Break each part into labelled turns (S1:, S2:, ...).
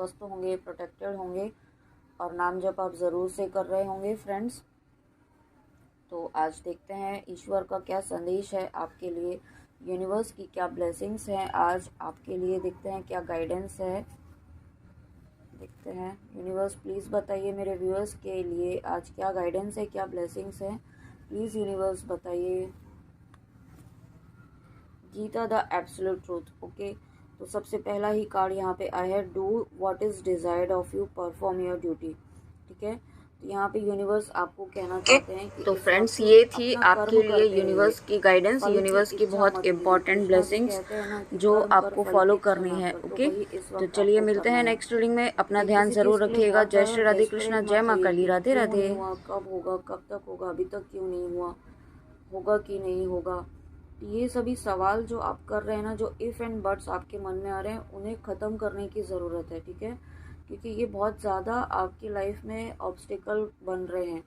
S1: स्वस्थ होंगे, प्रोटेक्टेड होंगे और नाम जप आप ज़रूर से कर रहे होंगे फ्रेंड्स। तो आज देखते हैं ईश्वर का क्या संदेश है आपके लिए, यूनिवर्स की क्या ब्लेसिंग्स हैं आज आपके लिए। देखते हैं क्या गाइडेंस है, देखते हैं। यूनिवर्स प्लीज़ बताइए मेरे व्यूअर्स के लिए आज क्या गाइडेंस है, क्या ब्लेसिंग्स है, प्लीज़ यूनिवर्स बताइए। Gita the absolute truth. Okay, तो सबसे पहला ही कार्ड यहाँ पे आया है, do what is desired of you, perform your duty. ठीक है, तो यहाँ पे यूनिवर्स आपको कहना चाहते हैं कि तो फ्रेंड्स ये थी आपके लिए यूनिवर्स की गाइडेंस, यूनिवर्स की बहुत इंपॉर्टेंट ब्लेसिंग्स जो आपको फॉलो करनी है। ओके, तो चलिए मिलते हैं नेक्स्ट रीडिंग में। अपना ध्यान जरूर रखिएगा। जय श्री राधे कृष्णा, जय माँ काली, राधे राधे। कब होगा, कब तक होगा, अभी तक क्यों नहीं हुआ, होगा कि नहीं होगा, ये सभी सवाल जो आप कर रहे हैं ना, जो इफ़ एंड बट्स आपके मन में आ रहे हैं, उन्हें ख़त्म करने की ज़रूरत है। ठीक है, क्योंकि ये बहुत ज़्यादा आपकी लाइफ में ऑब्स्टिकल बन रहे हैं।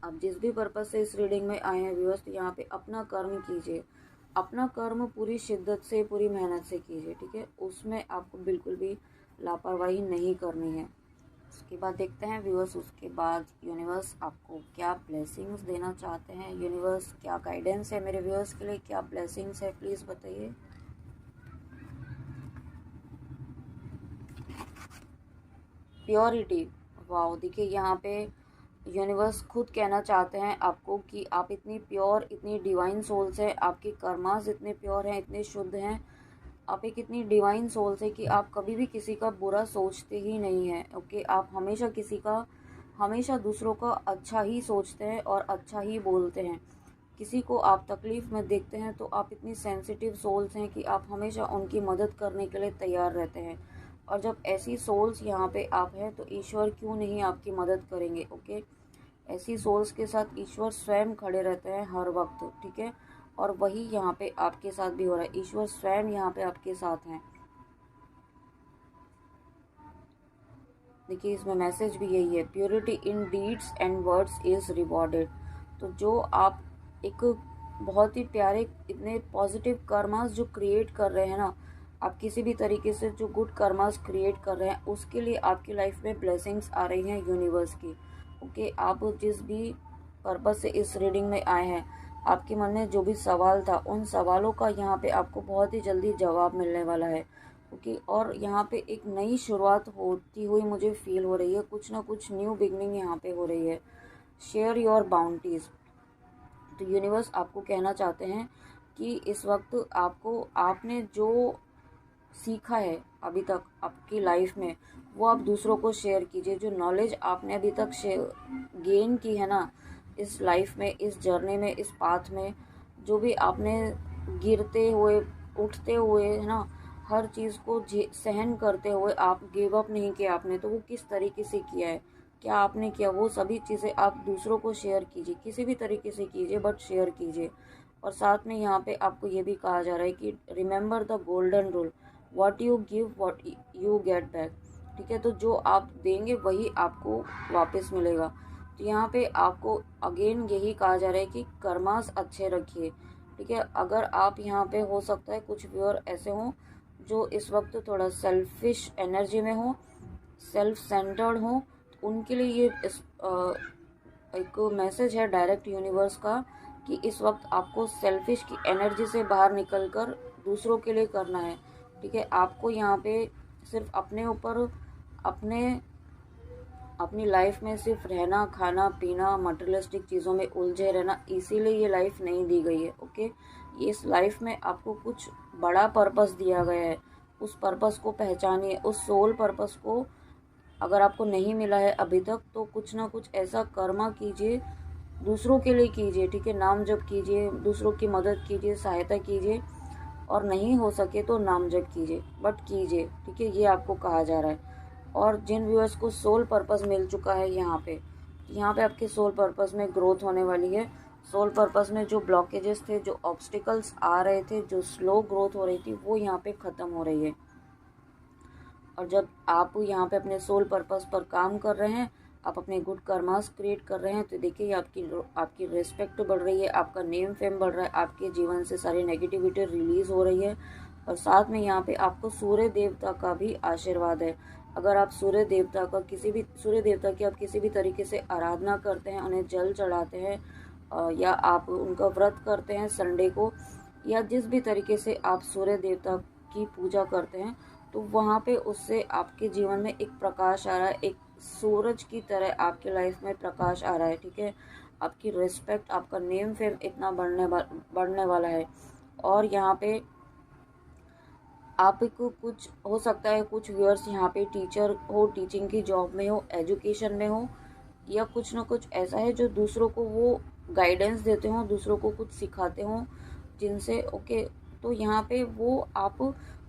S1: आप जिस भी पर्पज़ से इस रीडिंग में आए हैं व्यूअर्स, तो यहाँ पे अपना कर्म कीजिए, अपना कर्म पूरी शिद्दत से, पूरी मेहनत से कीजिए। ठीक है, उसमें आपको बिल्कुल भी लापरवाही नहीं करनी है। उसके बाद देखते हैं व्यूअर्स, उसके बाद यूनिवर्स आपको क्या ब्लेसिंग्स देना चाहते हैं, यूनिवर्स क्या गाइडेंस है मेरे व्यूअर्स के लिए, क्या ब्लेसिंग्स है, प्लीज़ बताइए। प्योरिटी, वाओ, देखिए यहाँ पे यूनिवर्स खुद कहना चाहते हैं आपको कि आप इतनी प्योर, इतनी डिवाइन सोल्स हैं, आपके कर्मास इतने प्योर हैं, इतने शुद्ध हैं, आप एक इतनी डिवाइन सोल्स है कि आप कभी भी किसी का बुरा सोचते ही नहीं हैं। ओके, आप हमेशा किसी का, हमेशा दूसरों का अच्छा ही सोचते हैं और अच्छा ही बोलते हैं। किसी को आप तकलीफ़ में देखते हैं तो आप इतनी सेंसिटिव सोल्स हैं कि आप हमेशा उनकी मदद करने के लिए तैयार रहते हैं। और जब ऐसी सोल्स यहाँ पे आप हैं तो ईश्वर क्यों नहीं आपकी मदद करेंगे। ओके, ऐसी सोल्स के साथ ईश्वर स्वयं खड़े रहते हैं हर वक्त। ठीक है, और वही यहाँ पे आपके साथ भी हो रहा है, ईश्वर स्वयं यहाँ पे आपके साथ हैं। देखिए इसमें मैसेज भी यही है, purity in deeds and words is rewarded. तो जो आप एक बहुत ही प्यारे, इतने पॉजिटिव कर्मास जो क्रिएट कर रहे हैं ना, आप किसी भी तरीके से जो गुड कर्मास क्रिएट कर रहे हैं, उसके लिए आपकी लाइफ में ब्लेसिंग्स आ रही हैं यूनिवर्स की। ओके, आप जिस भी पर्पस से इस रीडिंग में आए हैं, आपके मन में जो भी सवाल था, उन सवालों का यहाँ पे आपको बहुत ही जल्दी जवाब मिलने वाला है। ओके, और यहाँ पे एक नई शुरुआत होती हुई मुझे फील हो रही है, कुछ ना कुछ न्यू बिगनिंग यहाँ पे हो रही है। Share your bounties. तो यूनिवर्स आपको कहना चाहते हैं कि इस वक्त आपको, आपने जो सीखा है अभी तक आपकी लाइफ में, वो आप दूसरों को शेयर कीजिए। जो नॉलेज आपने अभी तक गेन की है ना इस लाइफ में, इस जर्नी में, इस पाथ में, जो भी आपने गिरते हुए, उठते हुए, है ना, हर चीज़ को सहन करते हुए आप गिव अप नहीं किया आपने, तो वो किस तरीके से किया है, क्या आपने किया, वो सभी चीज़ें आप दूसरों को शेयर कीजिए, किसी भी तरीके से कीजिए, बट शेयर कीजिए। और साथ में यहाँ पे आपको ये भी कहा जा रहा है कि remember the golden rule, what you give what you get back. ठीक है, तो जो आप देंगे वही आपको वापस मिलेगा। तो यहाँ पे आपको अगेन यही कहा जा रहा है कि कर्मास अच्छे रखिए। ठीक है, अगर आप यहाँ पे, हो सकता है कुछ व्यूअर ऐसे हों जो इस वक्त थोड़ा सेल्फिश एनर्जी में हो, सेल्फ सेंटर्ड हो, तो उनके लिए ये एक मैसेज है डायरेक्ट यूनिवर्स का कि इस वक्त आपको सेल्फिश की एनर्जी से बाहर निकलकर दूसरों के लिए करना है। ठीक है, आपको यहाँ पे सिर्फ अपने ऊपर, अपने अपनी लाइफ में सिर्फ रहना, खाना पीना, मटेरियलिस्टिक चीज़ों में उलझे रहना, इसीलिए ये लाइफ नहीं दी गई है। ओके, इस लाइफ में आपको कुछ बड़ा पर्पस दिया गया है, उस पर्पस को पहचानिए, उस सोल पर्पस को अगर आपको नहीं मिला है अभी तक, तो कुछ ना कुछ ऐसा कर्मा कीजिए, दूसरों के लिए कीजिए। ठीक है, नाम जप कीजिए, दूसरों की मदद कीजिए, सहायता कीजिए, और नहीं हो सके तो नाम जप कीजिए, बट कीजिए। ठीक है, ये आपको कहा जा रहा है। और जिन व्यूअर्स को सोल पर्पस मिल चुका है यहाँ पे आपके सोल पर्पस में ग्रोथ होने वाली है। सोल पर्पस में जो ब्लॉकेजेस थे, जो ऑब्स्टिकल्स आ रहे थे, जो स्लो ग्रोथ हो रही थी, वो यहाँ पे ख़त्म हो रही है। और जब आप यहाँ पे अपने सोल पर्पस पर काम कर रहे हैं, आप अपने गुड कर्मास क्रिएट कर रहे हैं, तो देखिए आपकी रिस्पेक्ट बढ़ रही है, आपका नेम फेम बढ़ रहा है, आपके जीवन से सारी नेगेटिविटी रिलीज़ हो रही है। और साथ में यहाँ पे आपको सूर्य देवता का भी आशीर्वाद है अगर आप सूर्य देवता की आप किसी भी तरीके से आराधना करते हैं, उन्हें जल चढ़ाते हैं, या आप उनका व्रत करते हैं संडे को, या जिस भी तरीके से आप सूर्य देवता की पूजा करते हैं, तो वहाँ पे उससे आपके जीवन में एक प्रकाश आ रहा है, एक सूरज की तरह आपके लाइफ में प्रकाश आ रहा है। ठीक है, आपकी रिस्पेक्ट, आपका नेम फेम इतना बढ़ने वाला है। और यहाँ पे आपको कुछ हो सकता है, कुछ व्यूअर्स यहाँ पे टीचर हो, टीचिंग की जॉब में हो, एजुकेशन में हो, या कुछ ना कुछ ऐसा है जो दूसरों को वो गाइडेंस देते हो, दूसरों को कुछ सिखाते हो, जिनसे ओके, तो यहाँ पे वो आप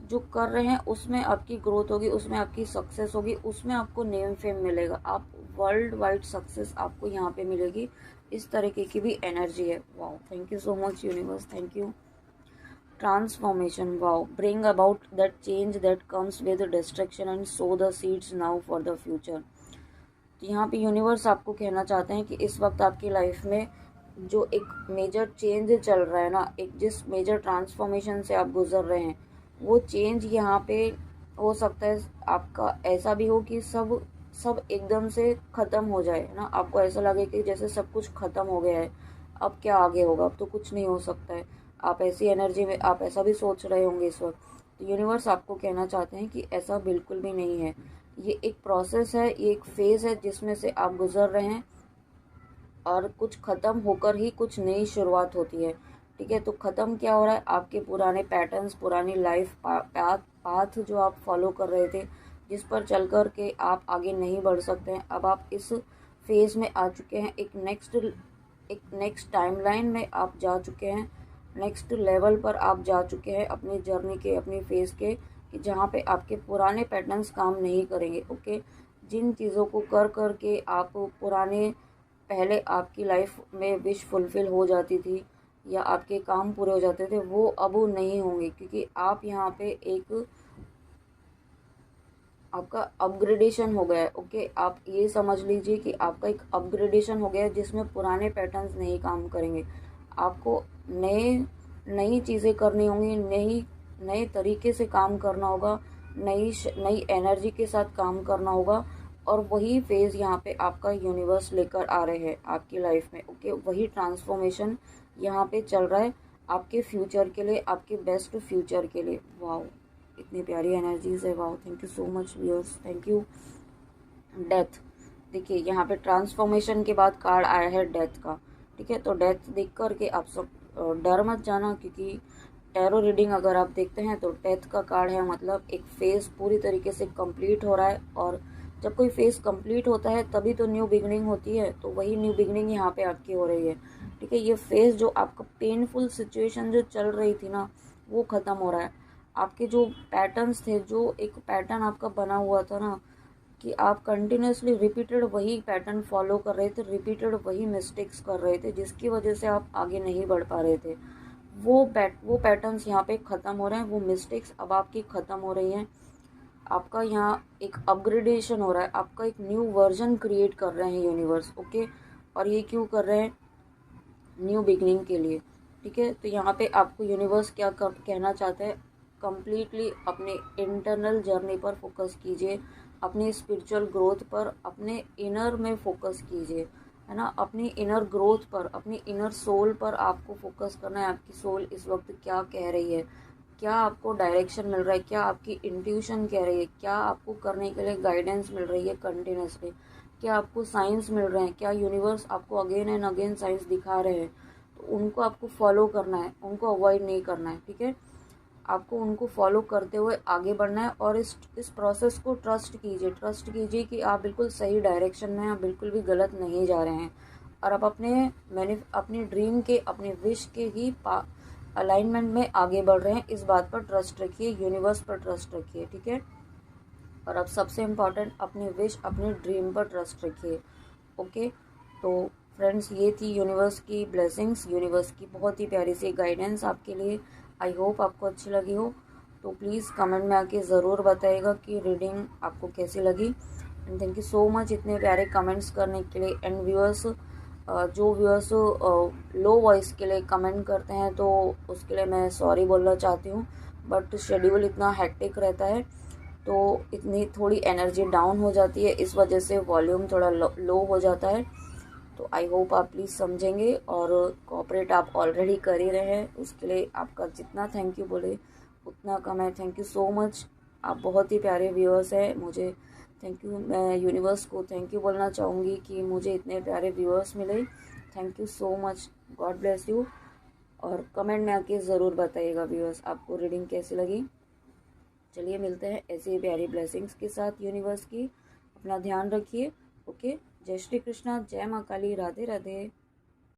S1: जो कर रहे हैं उसमें आपकी ग्रोथ होगी, उसमें आपकी सक्सेस होगी, उसमें आपको नेम फेम मिलेगा, आप वर्ल्ड वाइड सक्सेस आपको यहाँ पे मिलेगी। इस तरीके की भी एनर्जी है। Wow, thank you so much universe, thank you. Transformation, wow, bring about that change that comes with destruction and sow the seeds now for the future। तो यहाँ पे यूनिवर्स आपको कहना चाहते हैं कि इस वक्त आपकी लाइफ में जो एक मेजर चेंज चल रहा है ना, एक जिस मेजर ट्रांसफॉर्मेशन से आप गुजर रहे हैं, वो चेंज यहाँ पे हो सकता है आपका ऐसा भी हो कि सब सब एकदम से ख़त्म हो जाए ना, आपको ऐसा लगे कि जैसे सब कुछ ख़त्म हो गया है, अब क्या आगे होगा, अब तो कुछ नहीं हो सकता है। आप ऐसी एनर्जी में आप ऐसा भी सोच रहे होंगे इस वक्त। तो यूनिवर्स आपको कहना चाहते हैं कि ऐसा बिल्कुल भी नहीं है। ये एक प्रोसेस है, ये एक फेज़ है जिसमें से आप गुजर रहे हैं, और कुछ ख़त्म होकर ही कुछ नई शुरुआत होती है। ठीक है, तो ख़त्म क्या हो रहा है, आपके पुराने पैटर्न्स, पुरानी लाइफ पाथ जो आप फॉलो कर रहे थे, जिस पर चल कर के आप आगे नहीं बढ़ सकते हैं, अब आप इस फेज़ में आ चुके हैं, एक नेक्स्ट टाइमलाइन में आप जा चुके हैं, नेक्स्ट लेवल पर आप जा चुके हैं अपनी जर्नी के, अपनी फेज़ के, कि जहाँ पे आपके पुराने पैटर्न्स काम नहीं करेंगे। ओके, जिन चीज़ों को कर कर के आप पुराने, पहले आपकी लाइफ में विश फुलफ़िल हो जाती थी या आपके काम पूरे हो जाते थे, वो अब नहीं होंगे, क्योंकि आप यहाँ पे एक आपका अपग्रेडेशन हो गया है। ओके, आप ये समझ लीजिए कि आपका एक अपग्रेडेशन हो गया है जिसमें पुराने पैटर्न्स नहीं काम करेंगे। आपको नई चीज़ें करनी होंगी, नए तरीके से काम करना होगा, नई एनर्जी के साथ काम करना होगा, और वही फेज़ यहाँ पे आपका यूनिवर्स लेकर आ रहे हैं आपकी लाइफ में। ओके, वही ट्रांसफॉर्मेशन यहाँ पे चल रहा है आपके फ्यूचर के लिए, आपके बेस्ट फ्यूचर के लिए। वाओ, इतनी प्यारी एनर्जीज है। Wow, thank you so much viewers, thank you. Death, देखिए यहाँ पे ट्रांसफॉर्मेशन के बाद कार्ड आया है डेथ का। ठीक है, तो डेथ देख कर के आप सब डर मत जाना, क्योंकि टैरो रीडिंग अगर आप देखते हैं तो डेथ का कार्ड है, मतलब एक फेज़ पूरी तरीके से कंप्लीट हो रहा है, और जब कोई फेज़ कंप्लीट होता है तभी तो न्यू बिगनिंग होती है, तो वही न्यू बिगनिंग यहाँ पे आपकी हो रही है। ठीक है, ये फेज़ जो आपका पेनफुल सिचुएशन जो चल रही थी ना, वो ख़त्म हो रहा है। आपके जो पैटर्न्स थे, जो एक पैटर्न आपका बना हुआ था ना, कि आप कंटिन्यूसली रिपीटेड वही पैटर्न फॉलो कर रहे थे, रिपीटेड वही मिस्टेक्स कर रहे थे, जिसकी वजह से आप आगे नहीं बढ़ पा रहे थे, वो पैटर्न्स यहाँ पे ख़त्म हो रहे हैं, वो मिस्टेक्स अब आपकी ख़त्म हो रही हैं। आपका यहाँ एक अपग्रेडेशन हो रहा है, आपका एक न्यू वर्जन क्रिएट कर रहे हैं यूनिवर्स। ओके, और ये क्यों कर रहे हैं, न्यू बिगनिंग के लिए। ठीक है, तो यहाँ पे आपको यूनिवर्स क्या कहना चाहता है, कम्प्लीटली अपने इंटरनल जर्नी पर फोकस कीजिए, अपनी स्पिरिचुअल ग्रोथ पर, अपने इनर में फोकस कीजिए, है ना, अपनी इनर ग्रोथ पर, अपनी इनर सोल पर आपको फोकस करना है। आपकी सोल इस वक्त क्या कह रही है, क्या आपको डायरेक्शन मिल रहा है, क्या आपकी इंट्यूशन कह रही है, क्या आपको करने के लिए गाइडेंस मिल रही है कंटिन्यूसली, क्या आपको साइंस मिल रहे हैं, क्या यूनिवर्स आपको अगेन एंड अगेन साइंस दिखा रहे हैं, तो उनको आपको फॉलो करना है, उनको अवॉइड नहीं करना है। ठीक है, आपको उनको फॉलो करते हुए आगे बढ़ना है, और इस प्रोसेस को ट्रस्ट कीजिए कि आप बिल्कुल सही डायरेक्शन में, आप बिल्कुल भी गलत नहीं जा रहे हैं, और आप अपनी ड्रीम के, अपने विश के ही अलाइनमेंट में आगे बढ़ रहे हैं। इस बात पर ट्रस्ट रखिए, यूनिवर्स पर ट्रस्ट रखिए। ठीक है, और अब सबसे इम्पॉर्टेंट, अपने विश, अपने ड्रीम पर ट्रस्ट रखिए। ओके, तो फ्रेंड्स, ये थी यूनिवर्स की ब्लेसिंग्स, यूनिवर्स की बहुत ही प्यारी सी गाइडेंस आपके लिए। आई होप आपको अच्छी लगी हो, तो प्लीज़ कमेंट में आके ज़रूर बताइएगा कि रीडिंग आपको कैसी लगी। And thank you so much इतने प्यारे कमेंट्स करने के लिए। एंड व्यूअर्स, जो व्यूअर्स लो वॉइस के लिए कमेंट करते हैं, तो उसके लिए मैं सॉरी बोलना चाहती हूँ, बट शेड्यूल इतना हेक्टिक रहता है, तो इतनी थोड़ी एनर्जी डाउन हो जाती है, इस वजह से वॉल्यूम थोड़ा लो हो जाता है। तो आई होप आप प्लीज़ समझेंगे, और कोऑपरेट आप ऑलरेडी कर ही रहे हैं, उसके लिए आपका जितना थैंक यू बोले उतना कम है। थैंक यू सो मच, आप बहुत ही प्यारे व्यूअर्स हैं। मुझे थैंक यू, मैं यूनिवर्स को थैंक यू बोलना चाहूँगी कि मुझे इतने प्यारे व्यूअर्स मिले। Thank you so much, God bless you. और कमेंट में आके ज़रूर बताइएगा व्यूअर्स आपको रीडिंग कैसी लगी। चलिए मिलते हैं ऐसे ही प्यारी ब्लेसिंग्स के साथ यूनिवर्स की। अपना ध्यान रखिए। ओके, जय श्री कृष्णा, जय माँ काली, राधे राधे।